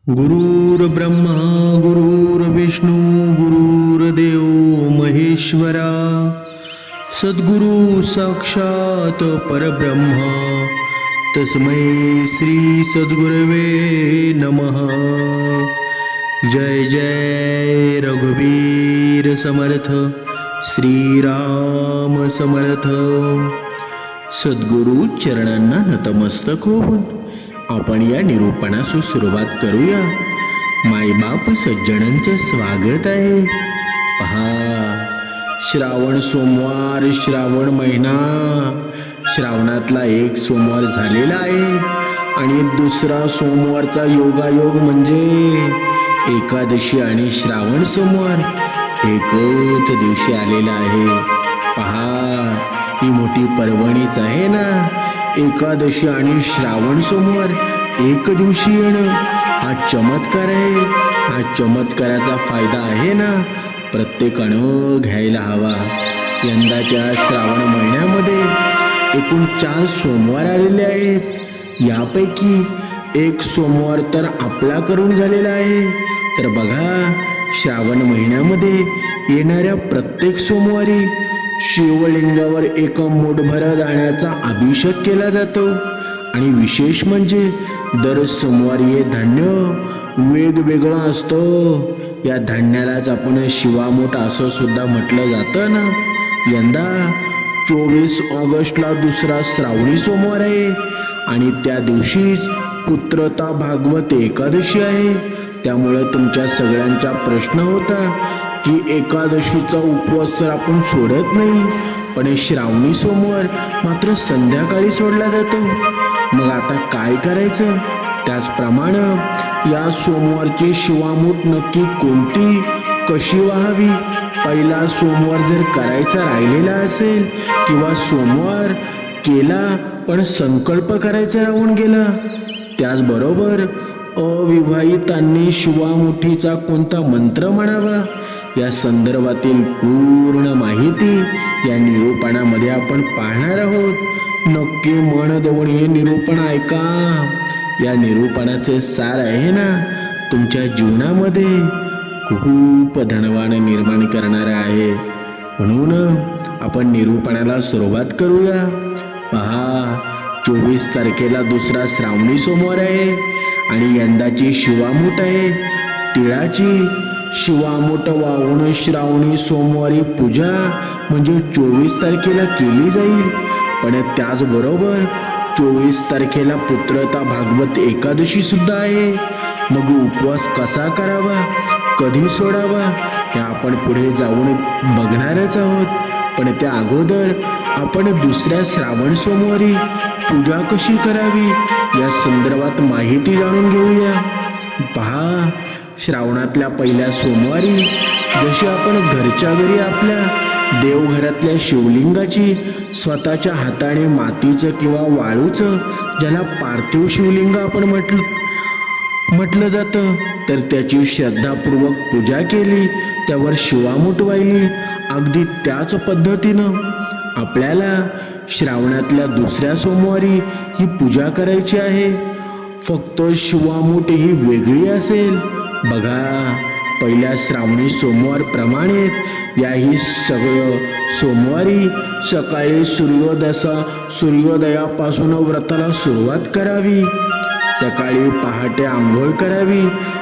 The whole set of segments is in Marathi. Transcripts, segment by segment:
गुरुर्ब्रह्मा गुरुर्विष्णू गुरुर्देव महेश्वरा सद्गुरु साक्षात परब्रह्मा तस्मै श्री सद्गुरवे नमः। जय जय रघुवीर समर्थ श्रीराम समर्थ। सद्गुरु चरणांना नतमस्तक होऊन आपण या निरूपणाची सुरुवात करूया। मायबाप सज्जनांचे स्वागत आहे। पहा, श्रावण सोमवार, श्रावण महिना, श्रावणातला एक सोमवार झालेला आहे आणि दुसरा सोमवारचा योगायोग म्हणजे एकादशी आणि श्रावण सोमवार एकच दिवशी आलेला आहे। पहा, ही मोठी पर्वणीच आहे ना। एकादशी आणि श्रावण सोमवार एक दिवशी येणं हा चमत्कार आहे। हा चमत्काराचा फायदा आहे ना, प्रत्येकानं घ्यायला हवा। यंदाच्या श्रावण महिन्यामध्ये एकूण 4 सोमवार आलेले आहेत। यापैकी एक सोमवार तर आपला करून झालेला आहे। तर बघा, श्रावण महिन्यामध्ये येणाऱ्या प्रत्येक सोमवारी शिवलिंगावर एका मूठभर दाण्याचा अभिषेक केला जातो आणि विशेष म्हणजे दर सोमवारी हे धान्य वेगवेगळं असतं। या धान्यालाच आपण शिवामूठ असं सुद्धा म्हटलं जातं ना। यंदा 24 ऑगस्टला दुसरा श्रावणी सोमवार आहे आणि त्या दिवशीच पुत्रता भागवत एकादशी आहे। त्यामुळे तुमच्या सगळ्यांचा प्रश्न होता की एकादशीचा उपवास तर आपण सोडत नाही, पण श्रावणी सोमवार मात्र संध्याकाळी सोडला जातो। मग आता काय करायचं? त्याचप्रमाणे या सोमवारची शिवामूठ नक्की कोणती, कशी व्हावी? पहिला सोमवार जर करायचा राहिलेला असेल किंवा सोमवार केला पण संकल्प करायचा राहून गेला, त्याचबरोबर अविवाहितांनी शिवामुठीचा कोणता मंत्र म्हणावा, या संदर्भातील पूर्ण माहिती या निरूपणामध्ये आपण पाहणार आहोत। नक्की मन देऊन हे निरूपण ऐका। या निरूपणाचे सार आहे ना, तुमच्या जीवनामध्ये खूप धनवान निर्माण करणारे आहे। म्हणून आपण निरूपणाला सुरुवात करूया। पहा, 24 तारखेला दुसरा श्रावणी सोमवार आहे आणि यंदाची शिवामूठ आहे तिळाची। शिवामूठ वाहून श्रावणी सोमवारी पूजा म्हणजे 24 तारखेला केली जाईल। पण त्याचबरोबर 24 तारखेला पुत्रता भागवत एकादशी सुद्धा आहे। मग उपवास कसा करावा, कधी सोडावा, हे आपण पुढे जाऊन बघणारच आहोत। पण त्या अगोदर आपण दुसऱ्या श्रावण सोमवारी पूजा कशी करावी या संदर्भात माहिती जाणून घेऊया। पहा, श्रावणातल्या पहिल्या सोमवारी जशी आपण घरच्या घरी आपल्या देवघरातल्या शिवलिंगाची स्वतःच्या हाताने मातीचं किंवा वाळूचं, ज्याला पार्थिव शिवलिंग आपण म्हटलं जातं, तर त्याची श्रद्धापूर्वक पूजा केली, त्यावर शिवामूठ वाहिली। अगदी त्याच पद्धतीनं आपल्याला श्रावणातल्या दुसऱ्या सोमवारी ही पूजा करायची आहे। फक्त शिवामूठ ही वेगळी असेल। बघा, पहिल्या श्रावणी सोमवार प्रमाणेच याही सगळं सोमवारी सकाळी सूर्योदयापासून व्रताला सुरुवात करावी। सकाळी पहाटे आंघोळ करावी।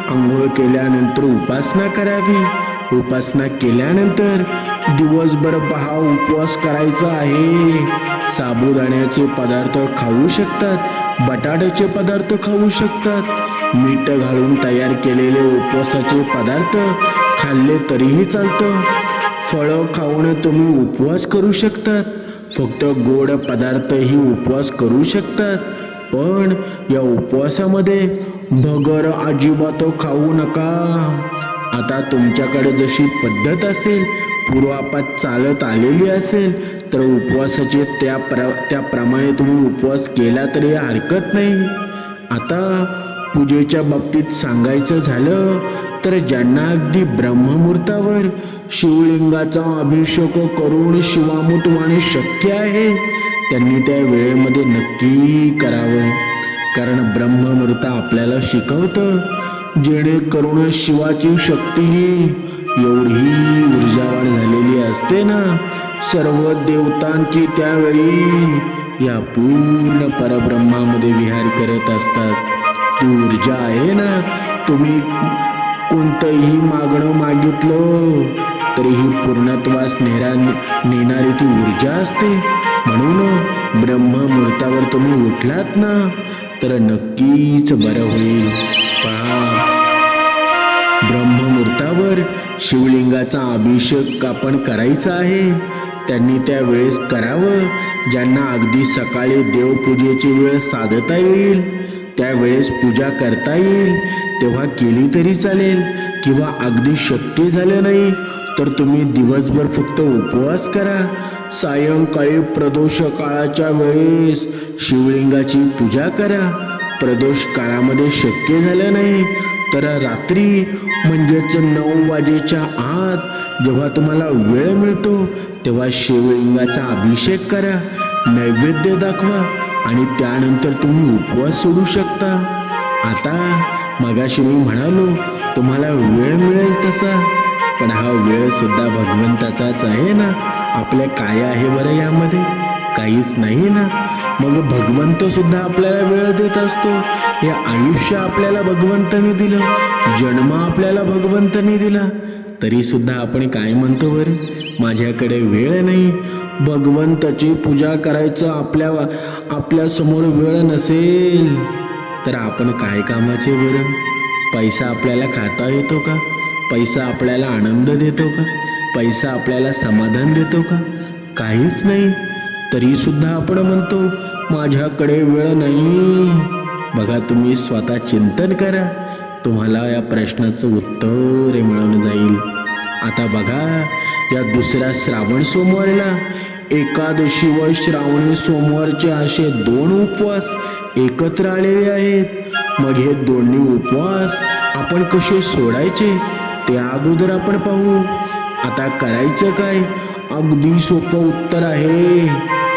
आंघोळ केल्यानंतर उपासना करावी। उपासना केल्यानंतर दिवसभर पहा उपवास करायचा आहे। साबुदाण्याचे पदार्थ खाऊ शकतात, बटाट्याचे पदार्थ खाऊ शकतात, मीठ घालून तयार केलेले उपवासाचे पदार्थ खाल्ले तरीही चालतं। फळं खाऊन तुम्ही उपवास करू शकतात, फक्त गोड पदार्थही उपवास करू शकतात। पण या उपवासामध्ये भगर अजिबात खाऊ नका। आता तुमच्याकडे जशी पद्धत असेल, पूर्वापार चालत आलेली असेल, तर उपवासाचे त्याप्रमाणे तुम्ही उपवास केला तरी हरकत नाही। आता पूजेच्या बाबतीत सांगायचं झालं तर ज्यांना अगदी ब्रह्ममुहूर्तावर शिवलिंगाचा अभिषेक करून शिवामूठ वाहणे शक्य आहे, त्यांनी त्या वेळेमध्ये नक्की करावं। कारण ब्रह्ममुहूर्त आपल्याला शिकवतं जेणेकरून शिवाची शक्ती एवढी ऊर्जावान झालेली असते ना, सर्व देवतांची त्यावेळी या पूर्ण परब्रह्मामध्ये विहार करत असतात. ती ऊर्जा आहे ना, तुम्ही कोणतंही मागणं मागितलं तरीही पूर्णत्वास नेणारी ती ऊर्जा असते. म्हणून ब्रह्ममुहूर्तावर तुम्ही उठलात ना तर नक्कीच बरं होईल. पहा, ब्रह्ममुहूर्तावर शिवलिंगाचा अभिषेक आपण करायचा आहे. त्यांनी त्या वेळेस करावं. ज्यांना अगदी सकाळी देवपूजेची वेळ साधता येईल, त्यावेळेस पूजा करता येईल तेव्हा केली तरी चालेल, किंवा अगदी शक्य झालं नाही तर तुम्ही दिवसभर फक्त उपवास करा. सायंकाळी प्रदोष काळाच्या वेळेस शिवलिंगाची पूजा करा. प्रदोष काळामध्ये शक्य झालं नाही तर रात्री म्हणजेच 9 वाजेच्या आत जेव्हा तुम्हाला वेळ मिळतो तेव्हा शिवलिंगाचा अभिषेक करा, नैवेद्य दाखवा आणि त्यानंतर तुम्ही उपवास सोडू शकता. आता मगाशी मी म्हणालो तुम्हाला वेळ मिळेल तसा, पण हा वेळ सुद्धा भगवंताचाच आहे ना. आपल्या काय आहे बरं यामध्ये? काहीच नाही ना. मग भगवंत सुद्धा आपल्याला वेळ देत असतो. हे आयुष्य आपल्याला भगवंताने दिलं, जन्म आपल्याला भगवंताने दिला, तरी सुद्धा आपण काय म्हणतो बरं? माझ्याकडे वेळ नाही. भगवंताची पूजा करायचं आपल्या समोर वेळ नसेल तर आपण काय कामाचे बरं? पैसा आपल्याला खाता येतो का? पैसा आपल्याला आनंद देतो का? पैसा आपल्याला समाधान देतो का? काहीच नाही. तरी सुद्धा आपण म्हणतो माझ्याकडे वेळ नाही. बघा, तुम्ही स्वतः चिंतन करा, तुम्हाला या प्रश्नाचं उत्तर मिळून जाईल. आता बघा, या दुसऱ्या श्रावण सोमवारीला एकादशी व श्रावणी सोमवारचे असे 2 उपवास एकत्र आलेले आहेत. मग हे दोन्ही उपवास आपण कसे सोडायचे ते अगोदर आपण पाहू. आता करायचं काय? अगदी सोपं उत्तर आहे.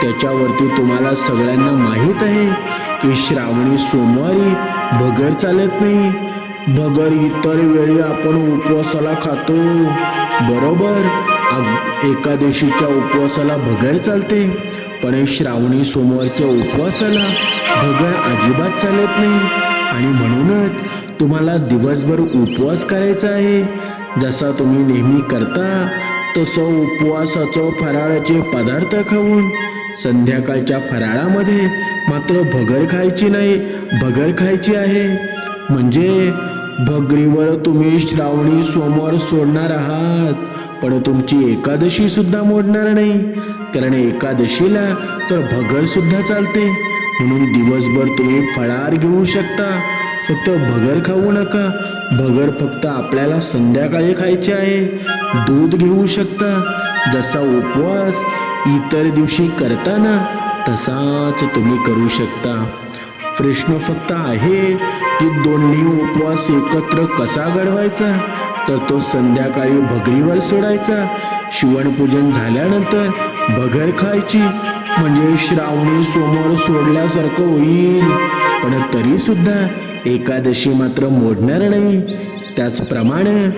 त्याच्यावरती तुम्हाला सगळ्यांना माहीत आहे की श्रावणी सोमवारी भगर चालत नाही. भगर इतर वेळी आपण उपवासाला खातो, बरोबर. एकादशीच्या उपवासाला भगर चालते, पण श्रावणी सोमवारच्या उपवासाला भगर अजिबात चालत नाही. आणि म्हणूनच तुम्हाला दिवसभर उपवास करायचा आहे. जसा तुम्ही नेहमी करता तसं उपवासाचं फराळाचे पदार्थ खाऊन संध्याकाळच्या फराळामध्ये मात्र भगर खायची नाही, भगर खायची आहे. म्हणजे भगरीवर तुम्ही श्रावणी सोमवार सोडणार आहात, पण तुमची एकादशी सुद्धा मोडणार नाही. कारण एकादशीला तर भगर सुद्धा चालते. म्हणून दिवसभर तुम्ही फळाहार घेऊ शकता, फक्त भगर खाऊ नका. भगर फक्त आपल्याला संध्याकाळी खायची आहे. दूध घेऊ शकता. जसा उपवास इतर दिवशी करताना तसाच तुम्ही करू शकता. प्रश्न फक्त आहे की दोन्ही उपवास एकत्र कसा घडवायचा? तर तो संध्याकाळी भगरीवर सोडायचा. शिवणपूजन झाल्यानंतर भगर खायची, म्हणजे श्रावणी सोमवार सोडल्यासारखं होईल. पण तरी सुद्धा एकादशी मात्र मोडणार नाही. त्याचप्रमाणे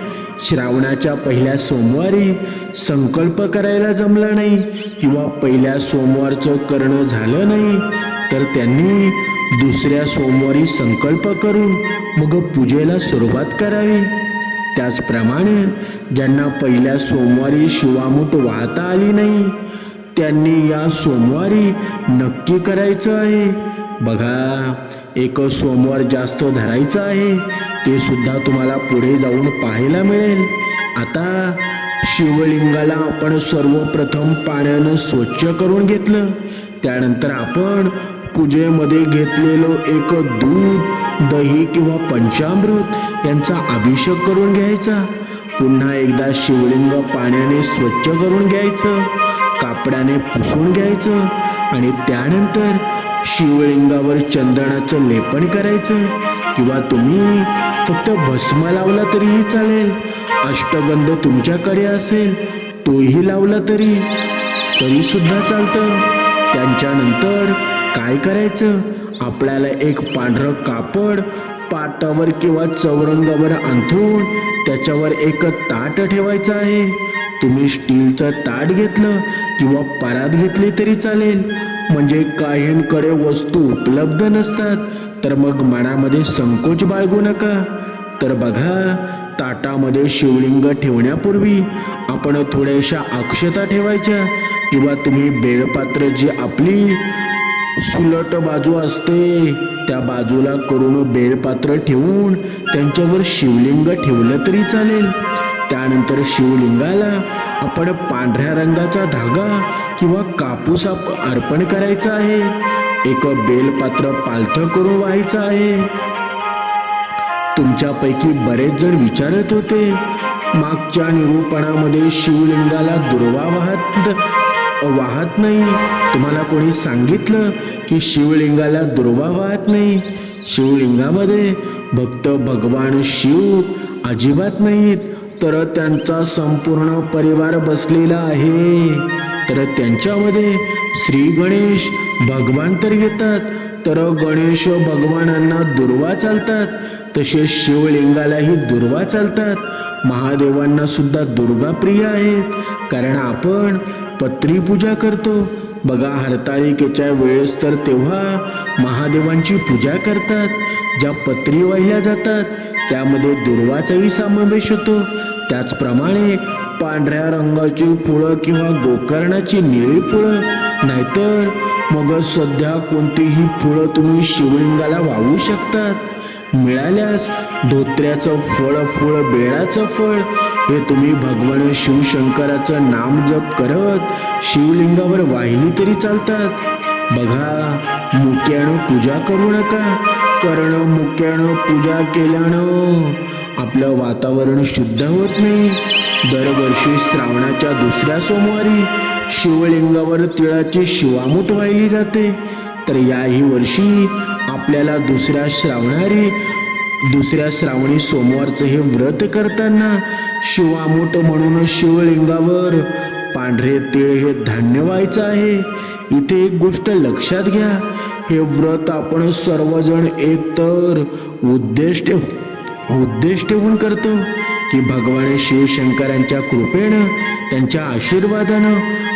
श्रावणाच्या पहिल्या सोमवारी संकल्प करायला जमला नाही किंवा पहिल्या सोमवारचं करणं झालं नाही तर त्यांनी दुसऱ्या सोमवारी संकल्प करून मग पूजेला सुरुवात करावी. त्याचप्रमाणे ज्यांना पहिल्या सोमवारी शिवामूठ वाहता आली नाही त्यांनी या सोमवारी नक्की करायचं आहे. बघा, एक सोमवार जास्त धरायचं आहे, ते सुद्धा तुम्हाला पुढे जाऊन पाहायला मिळेल. आता शिवलिंगाला आपण सर्वप्रथम पाण्यानं स्वच्छ करून घेतलं. त्यानंतर आपण पूजेमध्ये घेतलेलं एक दूध, दही किंवा पंचामृत यांचा अभिषेक करून घ्यायचा. पुन्हा एकदा शिवलिंग पाण्याने स्वच्छ करून घ्यायचं, कापडाने पुसून घ्यायचं आणि त्यानंतर शिवलिंगावर चंदनाचं लेपन करायचं, किंवा तुम्ही फक्त भस्म लावला तरीही चालेल. अष्टगंध तुमच्याकडे असेल तोही लावला तरी सुद्धा चालतं. त्यांच्यानंतर काय करायचं? आपल्याला एक पांढरं कापड पाटावर किंवा चौरंगावर अंथरून त्याच्यावर एक ताट ठेवायचं आहे. तुम्ही स्टीलचं ताट घेतलं किंवा परात घेतली तरी चालेल. म्हणजे काहींकडे वस्तू उपलब्ध नसतात तर मग मनामध्ये संकोच बाळगू नका. तर बघा, ताटामध्ये शिवलिंग ठेवण्यापूर्वी आपण थोड्याशा अक्षता ठेवायच्या किंवा तुम्ही बेलपात्र जी आपली सुलट बाजू असते त्या बाजूला करून बेलपात्र ठेवून त्यांच्यावर शिवलिंग ठेवलं तरी चालेल. त्यानंतर शिवलिंगाला आपण पांढऱ्या रंगाचा धागा किंवा कापूस अर्पण करायचा आहे. एक बेलपात्र पालथं करून व्हायचं आहे. तुमच्यापैकी बरेच जण विचारत होते, मागच्या निरूपणामध्ये शिवलिंगाला दुर्वा वाहत नाही. तुम्हाला कोणी सांगितलं की शिवलिंगाला दुर्वा वाहत नाही? शिवलिंगामध्ये भक्त भगवान शिव अजिबात नाहीत, तर त्यांचा संपूर्ण परिवार बसलेला आहे. तर त्यांच्यामध्ये श्री गणेश भगवान तर येतात, तर गणेश भगवानांना दुर्वा चालतात. तसेच शिवलिंगालाही दुर्वा चालतात. महादेवांना सुद्धा दुर्गा प्रिय आहेत, कारण आपण पत्री पूजा करतो. बघा, हरताळिकेच्या वेळेस तर तेव्हा महादेवांची पूजा करतात. ज्या पत्री वाहिल्या जातात त्यामध्ये दुर्वाचाही समावेश होतो. त्याचप्रमाणे पांढऱ्या रंगाची फुलं किंवा गोकर्णाची निळी फुलं, नाहीतर मग सध्या कोणतीही फुलं तुम्ही शिवलिंगाला वाहू शकतात. मिळाल्यास धोत्र्याचं फळ, बेळाचं फळ हे तुम्ही भगवान शिवशंकराचं नाम जप करत शिवलिंगावर वाहिली तरी चालतात. बघा, मुक्यानं पूजा करू नका, कारण मुक्यानं पूजा केल्यानं आपलं वातावरण शुद्ध होत नाही. दरवर्षी श्रावणाच्या दुसऱ्या सोमवारी शिवलिंगावर तिळाची शिवामूठ वाहिली जाते. तर याही वर्षी आपल्याला दुसऱ्या श्रावणी सोमवारचं हे व्रत करताना शिवामूठ म्हणून शिवलिंगावर पांढरे तीळ हे धान्य व्हायचं आहे. इथे एक गोष्ट लक्षात घ्या, हे व्रत आपण सर्वजण एकतर उद्देश ठेवून करतो की भगवान शिवशंकरांच्या कृपेनं, त्यांच्या आशीर्वादानं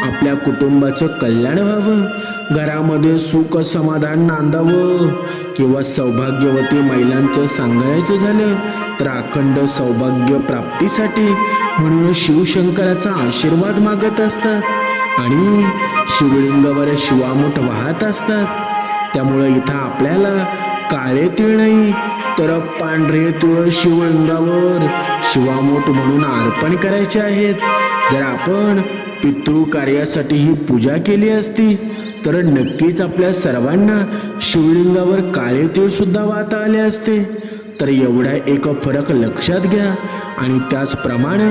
आपल्या कुटुंबाचं कल्याण व्हावं, घरामध्ये सुख समाधान नांदावं. किंवा सौभाग्यवती महिलांचं सांगायचं झालं तर अखंड सौभाग्य प्राप्तीसाठी म्हणून शिवशंकराचा आशीर्वाद मागत असतात आणि शिवलिंगावर शिवामूठ वाहत असतात. त्यामुळं इथं आपल्याला काळे तीळ नाही तर पांढरे तीळ शिवलिंगावर शिवामूठ म्हणून अर्पण करायचे आहेत. जर आपण पितृ कार्यासाठी ही पूजा केली असती तर नक्कीच आपल्या सर्वांना शिवलिंगावर काळे तीळ सुद्धा वाहता आले असते. तर एवढा एक फरक लक्षात घ्या आणि त्याचप्रमाणे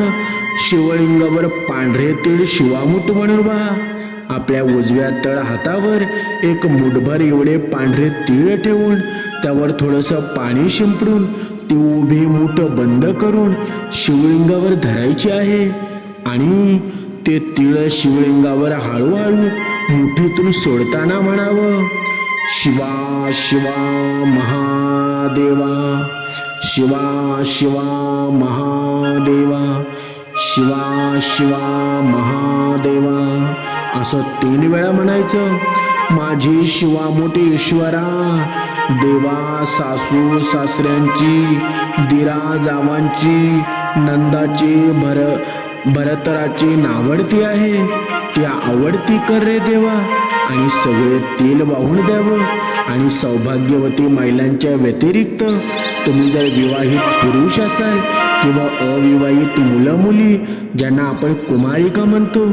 शिवलिंगावर पांढरे तीळ शिवामूठ म्हणून वाहा. आपल्या उजव्या तळ हातावर एक मुठभर एवढे पांढरे तीळ ठेवून त्यावर थोडंसं पाणी शिंपडून ती उभी मूठ बंद करून शिवलिंगावर धरायची आहे आणि ते तीळ शिवलिंगावर हळूहळू मुठीतून सोडताना म्हणावं, शिवा शिवा महादेवा, शिवा शिवा महादेवा, शिवा शिवा महादेवा, असं 3 वेळा म्हणायचं. माझी शिवामूठ ईश्वरा, देवा सासू सासऱ्यांची, दिरा जावांची, नंदाची, भरतराची नावडती आहे, ती आवडती कर रे देवा. आणि सगळे तेल वाहून द्यावं. आणि सौभाग्यवती महिलांच्या व्यतिरिक्त तुम्ही जर विवाहित पुरुष असाल किंवा अविवाहित मुलं मुली ज्यांना आपण कुमारिका म्हणतो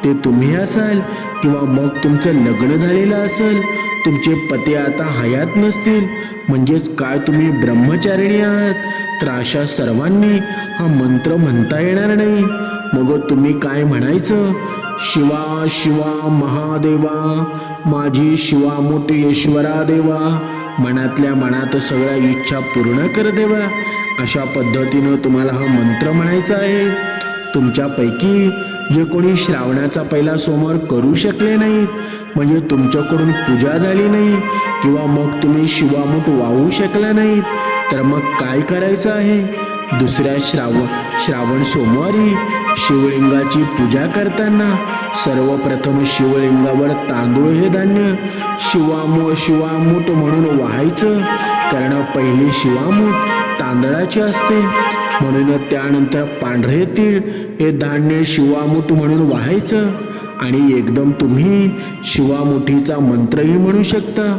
ते तुम्ही असाल किंवा मग तुमचं लग्न झालेलं असेल, तुमचे पती आता हयात नसतील, म्हणजेच काय तुम्ही ब्रह्मचारिणी आहात, तर अशा सर्वांनी हा मंत्र म्हणता येणार नाही. मग तुम्ही काय म्हणायचं, शिवा शिवा महादेवा, माझी शिवामूठ ईश्वरा देवा, मनातल्या मनात सगळ्या इच्छा पूर्ण कर देवा. अशा पद्धतीनं तुम्हाला हा मंत्र म्हणायचा आहे. तुमच्यापैकी जे कोणी श्रावणाचा पहिला सोमवार करू शकले नाहीत, म्हणजे तुमच्याकडून पूजा झाली नाही किंवा मग तुम्ही शिवामूठ वाहू शकला नाहीत, तर मग काय करायचं आहे? दुसऱ्या श्रावण सोमवारी शिवलिंगाची पूजा करताना सर्वप्रथम शिवलिंगावर तांदूळ हे धान्य शिवामूठ म्हणून वाहायचं. कारण पहिली शिवामूठ तांदळाची असते, म्हणून त्यानंतर पांढरे तीळ हे धान्य शिवामूठ म्हणून वाहायचं. आणि एकदम तुम्ही शिवामुठीचा मंत्रही म्हणू शकता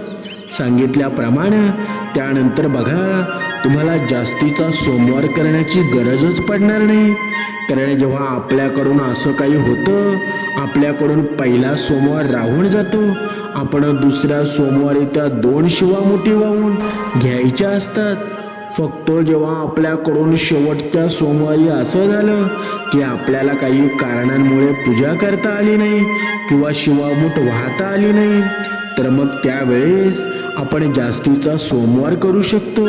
सांगितल्याप्रमाणे. त्यानंतर बघा, तुम्हाला जास्तीचा सोमवार करण्याची गरजच पडणार नाही. कारण जेव्हा आपल्याकडून असं काही होतं, आपल्याकडून पहिला सोमवार राहून जातो, आपण दुसऱ्या सोमवारी त्या 2 शिवामुठी वाहून घ्यायच्या असतात. फक्त जेव्हा आपल्याकडून शेवटच्या सोमवारी असं झालं की आपल्याला काही कारणांमुळे पूजा करता आली नाही किंवा शिवामूठ वाहता आली नाही, तर मग त्यावेळेस आपण जास्तीचा सोमवार करू शकतो.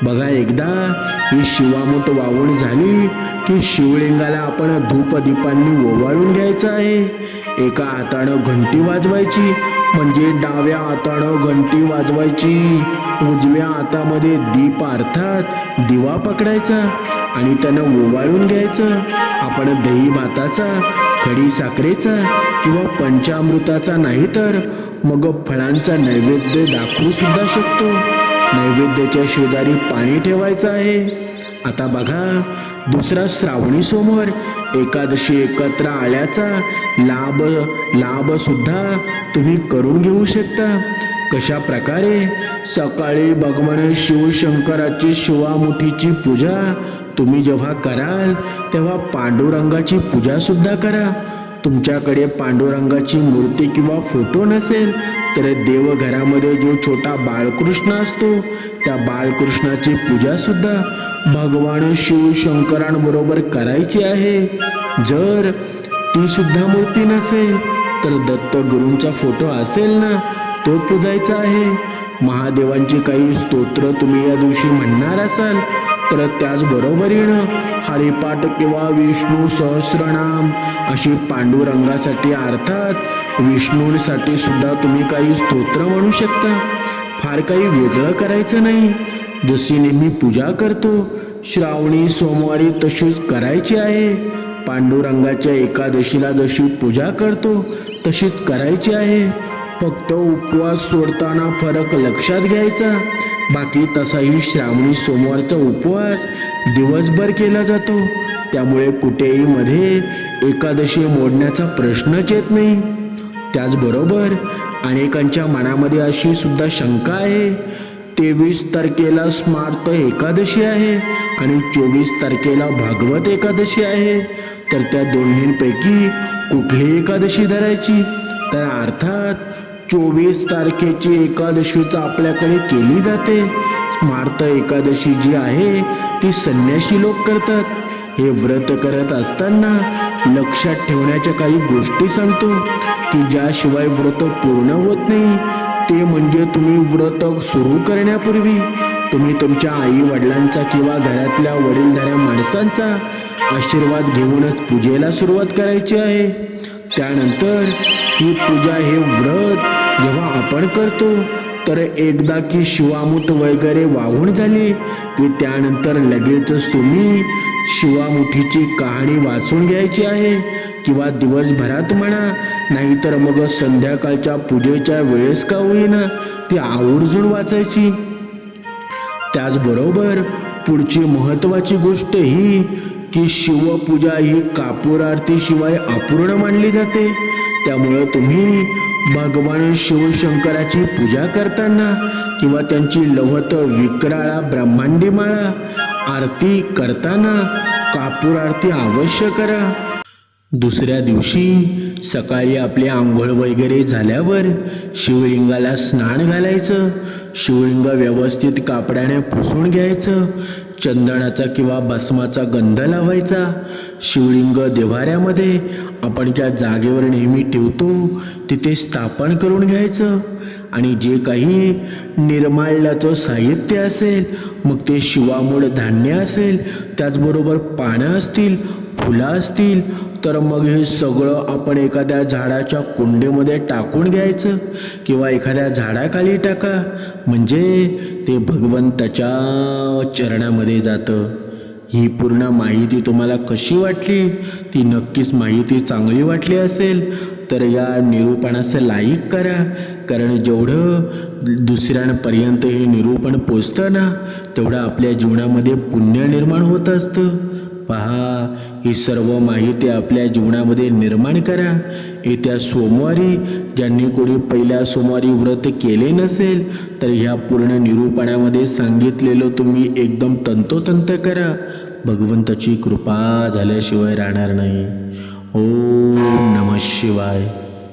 बघा, एकदा ही शिवामूठ वाहून झाली की शिवलिंगाला आपण धूपदीपांनी ओवाळून घ्यायचं आहे. एका हातानं घंटी वाजवायची, म्हणजे डाव्या हातानं घंटी वाजवायची, उजव्या हातामध्ये दीप अर्थात दिवा पकडायचा आणि त्यानं ओवाळून घ्यायचं. आपण दही भाताचा, खडी साखरेचा किंवा पंचामृताचा नाही तर मग फळांचा नैवेद्य दाखवू सुद्धा शकतो. नैवेद्याच्या शेजारी पाणी ठेवायचं आहे. आता बघा, दुसरा श्रावणी सोमवार एकादशी एकत्र आल्याचा लाभ सुद्धा तुम्ही करून घेऊ शकता. कशा प्रकारे? सकाळी भगवान शिवशंकराची शिवामुठीची पूजा तुम्ही जेव्हा कराल तेव्हा पांडुरंगाची पूजा सुद्धा करा. तुमच्याकडे पांडुरंगाची मूर्ती किंवा फोटो नसेल तर देवघरामध्ये जो छोटा बाळकृष्ण असतो त्या बाळकृष्णाची पूजा सुद्धा भगवान शिवशंकरांबरोबर करायची आहे. जर ती सुद्धा मूर्ती नसेल तर दत्तगुरूंचा फोटो असेल ना, तो पूजायचा आहे. महादेवांची काही स्तोत्र तुम्ही या दिवशी म्हणणार असाल तर त्याचबरोबरीनं हरिपाठ किंवा विष्णू सहस्रनाम अशी पांडुरंगासाठी अर्थात विष्णूंसाठी सुद्धा तुम्ही काही स्तोत्र म्हणू शकता. फार काही वेगळं करायचं नाही. जशी नेहमी पूजा करतो श्रावणी सोमवारी तशीच करायची आहे. पांडुरंगाच्या एकादशीला जशी पूजा करतो तशीच करायची आहे. फक्त उपवास सोडताना फरक लक्षात घ्यायचा. बाकी तसाही श्रावणी सोमवारचा उपवास दिवसभर केला जातो, त्यामुळे कुठेही मध्ये एकादशी मोडण्याचा प्रश्नच येत नाही. त्याचबरोबर अनेकांच्या मनामध्ये अशी सुद्धा शंका आहे, 23 तारखेला स्मार्त एकादशी आहे आणि 24 तारखेला भागवत एकादशी आहे, तर त्या दोन्हींपैकी कुठली एकादशी धरायची? तर अर्थात 24 तारखेची एकादशीच आपल्याकडे केली जाते. स्मार्त एकादशी जी आहे ती संन्यासी लोक करतात. हे व्रत करत असताना लक्षात ठेवण्याच्या काही गोष्टी सांगतो की ज्याशिवाय व्रत पूर्ण होत नाही. ते म्हणजे तुम्ही व्रत सुरू करण्यापूर्वी तुम्ही तुमच्या आई वडिलांचा किंवा घरातल्या वडीलधाऱ्या माणसांचा आशीर्वाद घेऊनच पूजेला सुरुवात करायची आहे. त्यानंतर ही पूजा, हे व्रत जेव्हा आपण करतो तर एकदा की शिवामुठ वगैरे वाहून झाली की त्यानंतर लगेचच तुम्ही शिवामुठीची कहाणी वाचून घ्यायची आहे किंवा दिवसभरात म्हणा, नाहीतर मग संध्याकाळच्या पूजेच्या वेळेस का होईना ती आवर्जून वाचायची. त्याचबरोबर पुढची महत्त्वाची गोष्ट ही की शिवपूजा ही कापूर आरती शिवाय अपूर्ण मानली जाते. त्यामुळे तुम्ही भगवान शिवशंकराची पूजा करताना किंवा त्यांची लवत विक्राळा ब्रह्मांडी माळा आरती करताना कापूर आरती अवश्य करा. दुसऱ्या दिवशी सकाळी आपली आंघोळ वगैरे झाल्यावर शिवलिंगाला स्नान घालायचं. शिवलिंग व्यवस्थित कापडाने पुसून घ्यायचं. चंदनाचा किंवा भस्माचा गंध लावायचा. शिवलिंग देव्हाऱ्यामध्ये आपण ज्या जागेवर नेहमी ठेवतो तिथे स्थापन करून घ्यायचं. आणि जे काही निर्माल्याचं साहित्य असेल, मग ते शिवामूळ धान्य असेल, त्याचबरोबर पानं असतील, फुलं असतील तर मग हे सगळं आपण एखाद्या झाडाच्या कुंडीमध्ये टाकून घ्यायचं किंवा एखाद्या झाडाखाली टाका, म्हणजे ते भगवंताच्या चरणामध्ये जातं. ही पूर्ण माहिती तुम्हाला कशी वाटली? ती नक्कीच माहिती चांगली वाटली असेल तर या निरूपणाचं लाईक करा, कारण जेवढं दुसऱ्यांपर्यंत हे निरूपण पोचतं ना तेवढं आपल्या जीवनामध्ये पुण्य निर्माण होत असतं. पहा, ही सर्व माहिती आपल्या जीवनामध्ये निर्माण करा. येत्या सोमवारी ज्यांनी कोणी पहिल्या सोमवारी व्रत केले नसेल तर ह्या पूर्ण निरूपणामध्ये सांगितलेलं तुम्ही एकदम तंतोतंत करा. भगवंताची कृपा झाल्याशिवाय राहणार नाही. ओम नमः शिवाय.